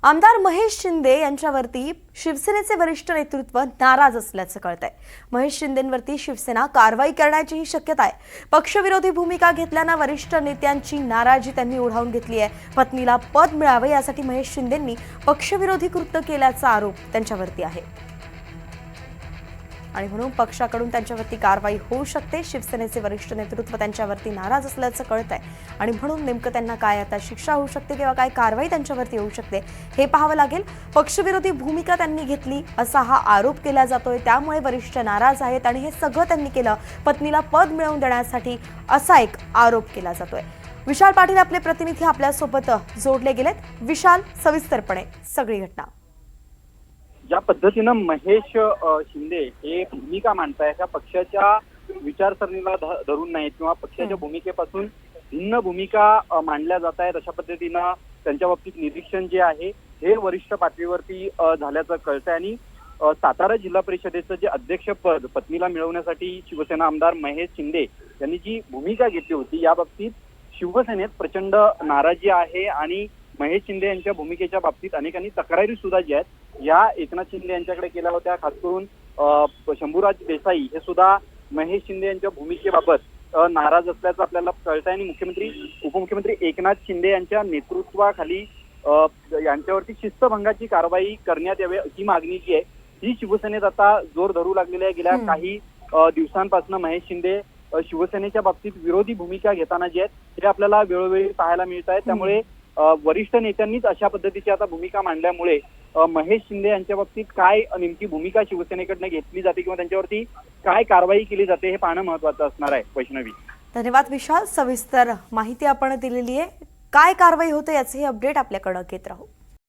आमदार महेश शिंदे यांच्यावरती शिवसेनेचे वरिष्ठ नेतृत्व नाराज असल्याचं कळतंय। महेश शिंदेंवरती शिवसेना कारवाई करण्याचीही शक्यता आहे। पक्षविरोधी भूमिका घेतल्यानं वरिष्ठ नेत्यांची नाराजी त्यांनी ओढावून घेतली आहे। पत्नीला पद मिळावे यासाठी महेश शिंदेंनी पक्षविरोधी कृत्य केल्याचा आरोप त्यांच्यावरती आहे आणि म्हणून पक्षाकडून त्यांच्यावरती कारवाई होऊ शकते। शिवसेनेचे वरिष्ठ नेतृत्व त्यांच्यावरती नाराज असल्याचं कळतंय आणि म्हणून नेमकं त्यांना काय आता शिक्षा होऊ शकते किंवा काय कारवाई त्यांच्यावरती होऊ शकते हे पाहावं लागेल। पक्षविरोधी भूमिका त्यांनी घेतली असा हा आरोप केला जातोय, त्यामुळे वरिष्ठ नाराज आहेत आणि हे सगळं त्यांनी केलं पत्नीला पद मिळवून देण्यासाठी असा एक आरोप केला जातोय। विशाल पाटील आपले प्रतिनिधी आपल्यासोबत जोडले गेलेत। विशाल, सविस्तरपणे सगळी घटना। ज्या पद्धतीनं महेश शिंदे हे भूमिका मांडताय त्या पक्षाच्या विचारसरणीला धरून नाही किंवा पक्षाच्या भूमिकेपासून भिन्न भूमिका मांडल्या जात आहेत, अशा पद्धतीनं त्यांच्या बाबतीत निरीक्षण जे आहे हे वरिष्ठ पातळीवरती झाल्याचं कळतंय। आणि सातारा जिल्हा परिषदेचं जे अध्यक्षपद पत्नीला मिळवण्यासाठी शिवसेना आमदार महेश शिंदे यांनी जी भूमिका घेतली होती या बाबतीत शिवसेनेत प्रचंड नाराजी आहे आणि महेश शिंदे यांच्या भूमिकेच्या बाबतीत अनेकांनी तक्रारी सुद्धा ज्या आहेत या एकनाथ शिंदे यांच्याकडे केल्या होत्या। खास करून शंभूराज देसाई हे सुद्धा महेश शिंदे यांच्या भूमिकेबाबत नाराज असल्याचं आपल्याला कळतंय आणि उपमुख्यमंत्री एकनाथ शिंदे यांच्या नेतृत्वाखाली यांच्यावरती शिस्तभंगाची कारवाई करण्यात यावी अशी मागणी जी आहे ही शिवसेनेत आता जोर धरू लागलेली आहे। गेल्या काही दिवसांपासून महेश शिंदे शिवसेनेच्या बाबतीत विरोधी भूमिका घेताना जे आहेत हे आपल्याला वेळोवेळी पाहायला मिळत आहे। त्यामुळे वरिष्ठ नेत्यांनीच अशा पद्धतीची आता भूमिका मांडल्यामुळे महेश शिंदे यांच्या बाबतीत काय नेमकी भूमिका शिवसेनेकडनं घेतली जाते किंवा त्यांच्यावरती काय कारवाई केली जाते हे पाहणं महत्त्वाचं असणार आहे। वैष्णवी, धन्यवाद विशाल, सविस्तर माहिती आपण दिलेली आहे। काय कारवाई होते याचे अपडेट आपल्याकडे घेत राहू।